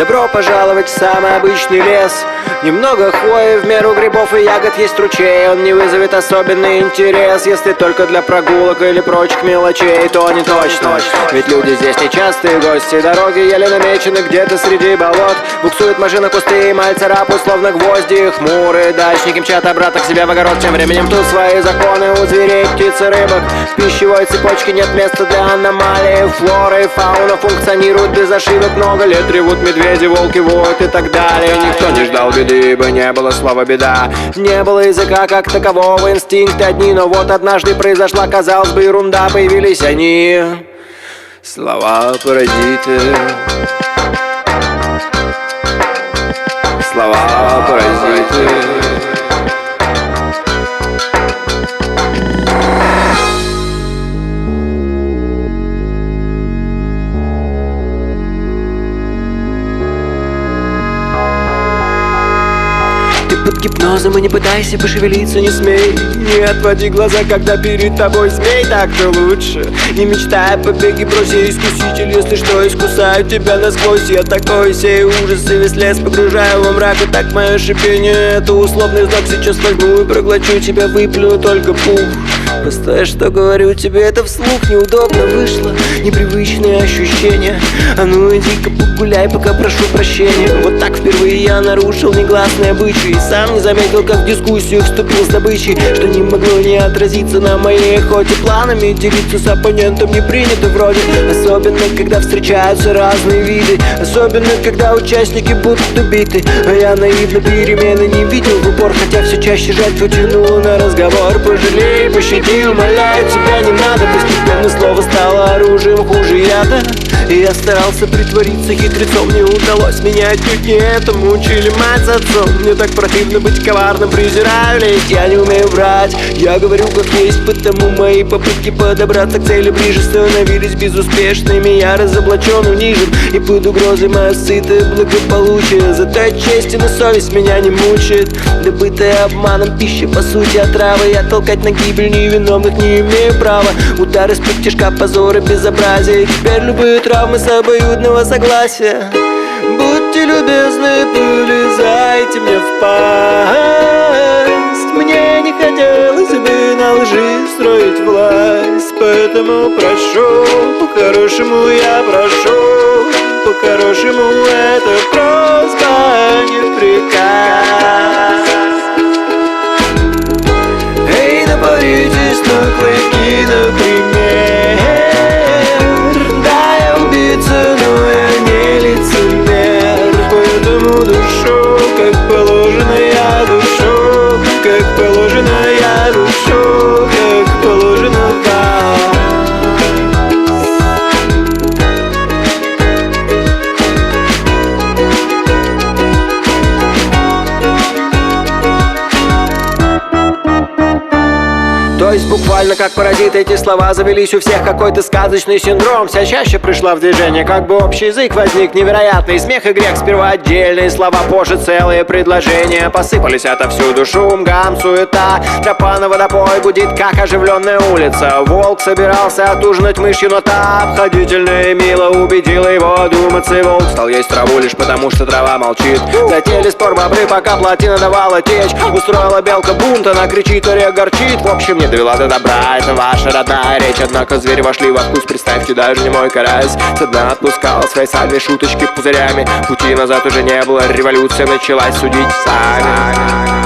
Добро пожаловать в самый обычный лес. Немного хвои, в меру грибов и ягод, есть ручей. Он не вызовет особенный интерес, если только для прогулок или прочих мелочей, то не точно. Ведь люди здесь нечастые гости, дороги еле намечены где-то среди болот. Буксует машина, кусты и мальцы царапают словно гвозди. Хмурые дачники мчат обратно к себе в огород. Тем временем тут свои законы у зверей, птиц и рыбок. В пищевой цепочке нет места для аномалий. Флора и фауна функционируют без ошибок. Много лет ревут медведи, волки воют и так далее. Никто не ждал беды, ибо не было слова беда. Не было языка как такового, инстинкты одни. Но вот однажды произошла, казалось бы, ерунда. Появились они, слова-паразиты. Слова-паразиты. Ты под гипнозом и не пытайся пошевелиться, не смей. Не отводи глаза, когда перед тобой змей. Так-то лучше. Не мечтай о побеге, брось искуситель. Если что, искусают тебя насквозь. Я такой сею ужасы, весь лес погружаю во мрак. И так мое шипение, это условный знак. Сейчас возьму и проглочу тебя, выплюну только пух. Просто я что говорю тебе, это вслух неудобно вышло. Непривычные ощущения. А ну иди-ка погуляй, пока прошу прощения. Вот так впервые я нарушил негласные обычаи. Сам не заметил, как в дискуссию вступил с добычей, что не могло не отразиться на моей охоте. Планами делиться с оппонентом не принято вроде. Особенно, когда встречаются разные виды. Особенно, когда участники будут убиты. А я наивно перемены не видел в упор, хотя все чаще жертву тянуло на разговор. Пожалей, пощади, умоляю тебя, не надо. Постепенно слово стало оружием хуже яда. И я старался притвориться хитрецом, не удалось. Меня отнюдь не этому учили мать с отцом. Мне так противно быть коварным, презираю лень. Я не умею врать, я говорю как есть. Потому мои попытки подобраться к цели ближе становились безуспешными. Я разоблачен, унижен, и под угрозой мое сытое благополучие. Зато честь и на совесть меня не мучает. Добытая обманом пища, по сути отрава. Я толкать на гибель невиновных не имею права. Удар из-под тяжка, позор и безобразие. И теперь любые травмы с обоюдного согласия. Будьте любезны, полезайте мне в пасть. Мне не хотелось бы на лжи строить власть. Поэтому прошу, по-хорошему я прошу. По-хорошему это просьба, не приказ. Эй, напоритесь на клыки, например. Да, я убийца, но я не лицемер. Поэтому душу, как положено, я душу. Как положено, я душу. Как положено вам. То есть буквально как паразиты эти слова завелись у всех. Какой-то сказочный синдром вся чаще пришла в движение. Как бы общий язык возник невероятный. Смех и грех сперва отдельные слова, позже целые предложения. Посыпались отовсюду шум, гам, суета. Тропа на водопой гудит, как оживленная улица. Волк собирался отужинать мышью, но та обходительно и мило убедила его одуматься. И волк стал есть траву лишь потому, что трава молчит. Затеяли спор бобры, пока плотина давала течь. Устроила белка бунт, она кричит, орех горчит. В общем, не довела до добра, это ваша родная речь. Однако звери вошли во вкус, представьте, даже не мой карась со дна отпускал свои сальные шуточки пузырями. Пути назад уже не было, революция началась, судить сами.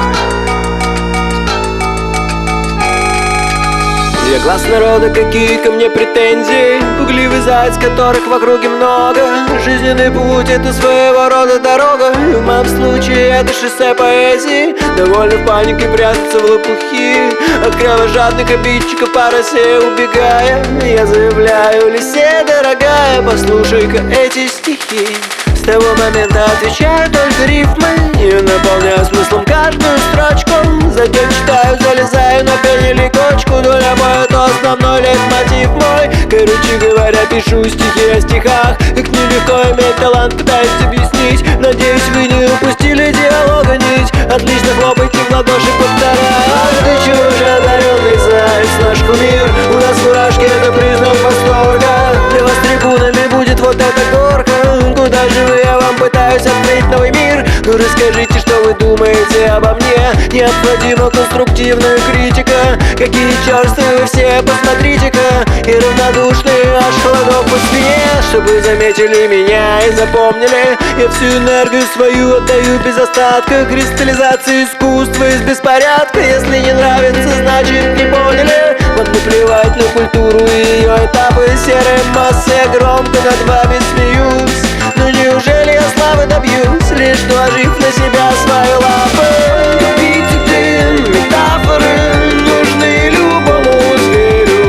Я глаз народа, какие ко мне претензии. Пугливый заяц, которых в округе много. Жизненный путь — это своего рода дорога. И в моем случае это шоссе поэзии. Довольно в панике прятаться в лопухи. От кровожадных обидчиков по России убегая. Я заявляю, лисе, дорогая, послушай-ка эти стихи. С того момента отвечаю только рифмы и наполняю смыслом каждую строчку. Затем читаю, залезаю на пень или кочку. Доля моя — это основной лейтмотив мой. Короче говоря, пишу стихи о стихах. Как нелегко иметь талант, пытаюсь объяснить. Надеюсь, вы не упустили диалога нить. Отлично, хлопайте в ладоши, повторяю. Ты чужой одаренный заяц, наш кумир. У нас фуражки — это признак восторга. Для вас трибунами будет вот эта горка. Куда же вы, я вам пытаюсь думаете обо мне? Необходима конструктивная критика. Какие черствые вы все, посмотрите-ка. И равнодушные аж холодок по спине. Чтобы вы заметили меня и запомнили, я всю энергию свою отдаю без остатка. Кристаллизация искусства из беспорядка. Если не нравится, значит не поняли. Вам наплевать на культуру и ее этапы. Серой массе громко над вами смеюсь. Но неужели я славы добьюсь, лишь наложив на себя свои лапы? Эпитеты, метафоры нужны любому зверю.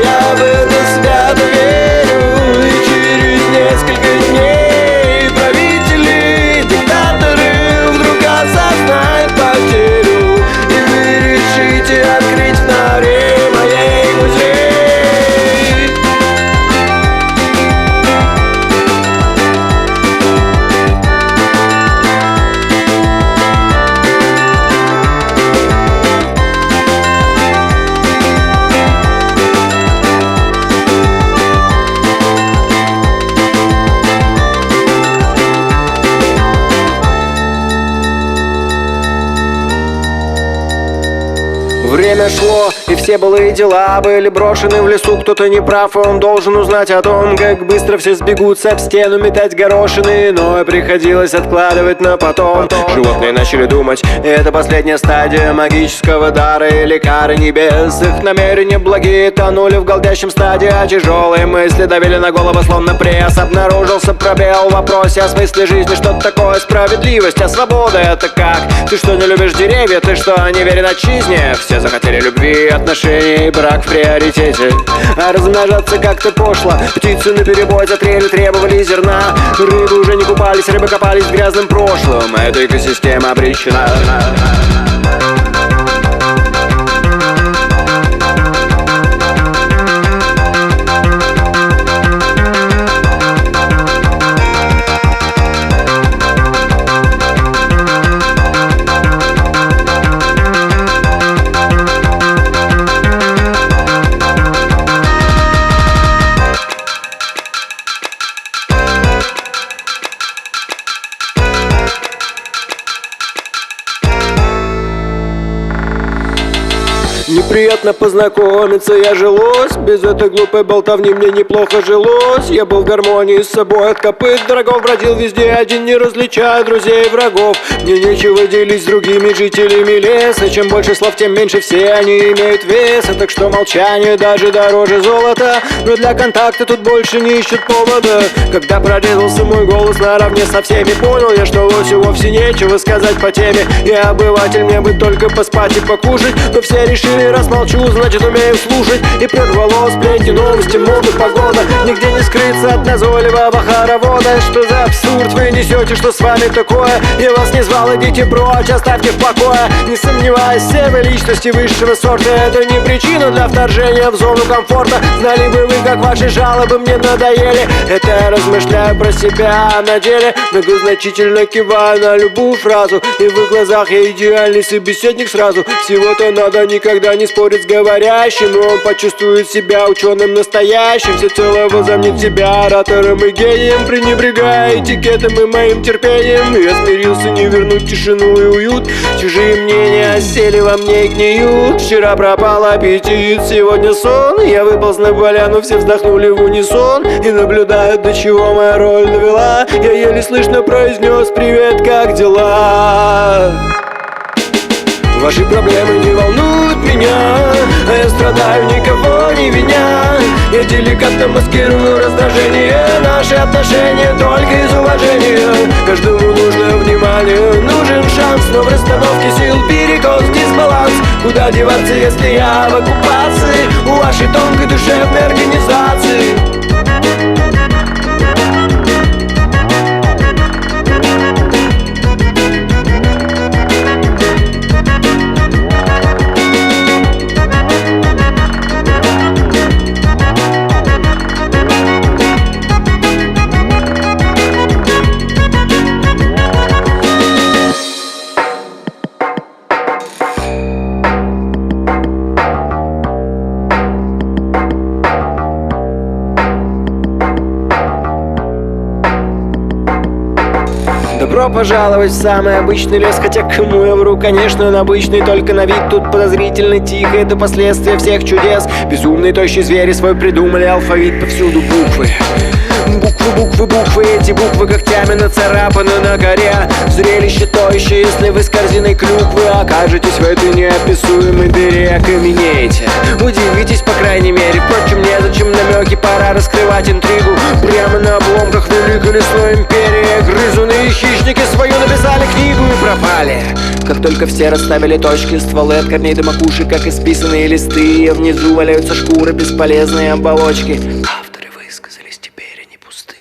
Я в это свято верю. И через несколько дней правители, диктаторы вдруг осознают потерю. И вы решите открыть в норе моей музей. Время шло, и все былые дела были брошены в лесу. Кто-то не прав, и он должен узнать о том, как быстро все сбегутся в стену метать горошины. Но приходилось откладывать на потом. Животные начали думать, это последняя стадия магического дара или кары небес. Их намерения благие тонули в голдящем стадии, а тяжелые мысли давили на голову словно пресс. Обнаружился пробел в вопросе о смысле жизни. Что такое справедливость, а свобода это как? Ты что, не любишь деревья? Ты что, не верен отчизне? Все захотели любви, отношений, брак в приоритете. А размножаться как-то пошло. Птицы наперебой затрели, требовали зерна. Рыбы уже не купались, рыбы копались в грязном прошлом. Эта экосистема обречена. Неприятно познакомиться, я жилось. Без этой глупой болтовни мне неплохо жилось. Я был в гармонии с собой, от копыт врагов бродил везде один, не различая друзей и врагов. Мне нечего делить с другими жителями леса. Чем больше слов, тем меньше все они имеют веса. Так что молчание даже дороже золота. Но для контакта тут больше не ищут повода. Когда прорезался мой голос наравне со всеми, понял я, что лосю вовсе нечего сказать по теме. Я обыватель, мне бы только поспать и покушать. Но все решили, раз молчу, значит умею слушать. И прервало сплетни, новости, моды, погода. Нигде не скрыться от назойливого хоровода. Что за абсурд вы несете, что с вами такое? Я вас не звал, идите прочь, оставьте в покое. Не сомневаюсь, все вы личности высшего сорта. Это не причина для вторжения в зону комфорта. Знали бы вы, как ваши жалобы мне надоели. Это я размышляю про себя, а на деле многозначительно киваю на любую фразу. И в их глазах я идеальный собеседник сразу. Всего-то надо никогда не спорить с говорящим, и он почувствует себя ученым настоящим. Всецело возомнит себя оратором и гением, пренебрегая этикетом и моим терпением. Я смирился не вернуть тишину и уют. Чужие мнения осели во мне и гниют. Вчера пропал аппетит, сегодня сон. Я выполз на поляну, все вздохнули в унисон. И наблюдают, до чего моя роль довела. Я еле слышно произнес: привет, как дела? Ваши проблемы не волнуют меня, а я страдаю, никого не виня. Я деликатно маскирую раздражение. Наши отношения только из уважения. Каждому нужно внимание, нужен шанс. Но в расстановке сил перекос, дисбаланс. Куда деваться, если я в оккупации у вашей тонкой душевной организации? Добро пожаловать в самый обычный лес. Хотя кому я вру, конечно, он обычный, только на вид тут подозрительно тихо. Это последствия всех чудес. Безумные тощие звери свой придумали алфавит, повсюду буквы. Буквы, эти буквы когтями нацарапаны на горе. Зрелище то еще, если вы с корзиной клюквы окажетесь в этой неописуемой дыре. Окаменеете, удивитесь, по крайней мере. Впрочем, незачем намеки, пора раскрывать интригу. Прямо на обломках великой лесной империи грызуны и хищники свою написали книгу и пропали. Как только все расставили точки, стволы от корней до макушек, как исписанные листы. Внизу валяются шкуры, бесполезные оболочки. Авторы высказались, теперь они пусты.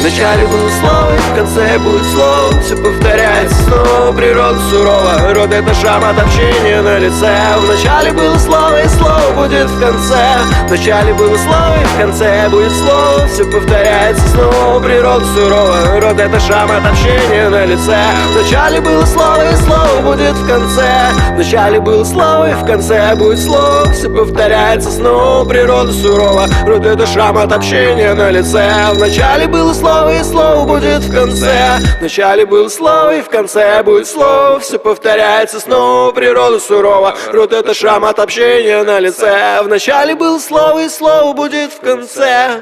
Вначале было слово, и в конце будет слово. Все повторяется снова, природа сурова. Род — это шахмат общения на лице. Вначале было слово, и слово будет в конце. Вначале было слово, и в конце будет слово. Все повторяется снова, природа сурова. Род — это шахмат общения на лице. Вначале было слово, и слово будет в конце. Вначале было слово, и в конце будет слово. Все повторяется снова, природа сурова. Род — это шахмат общения на лице. Вначале было слово, и слово будет в конце. Вначале было слово, и в конце будет слово. Все повторяется снова, природа сурова. Род — это шахмат общения на лице. Вначале было слово, и слово будет в конце.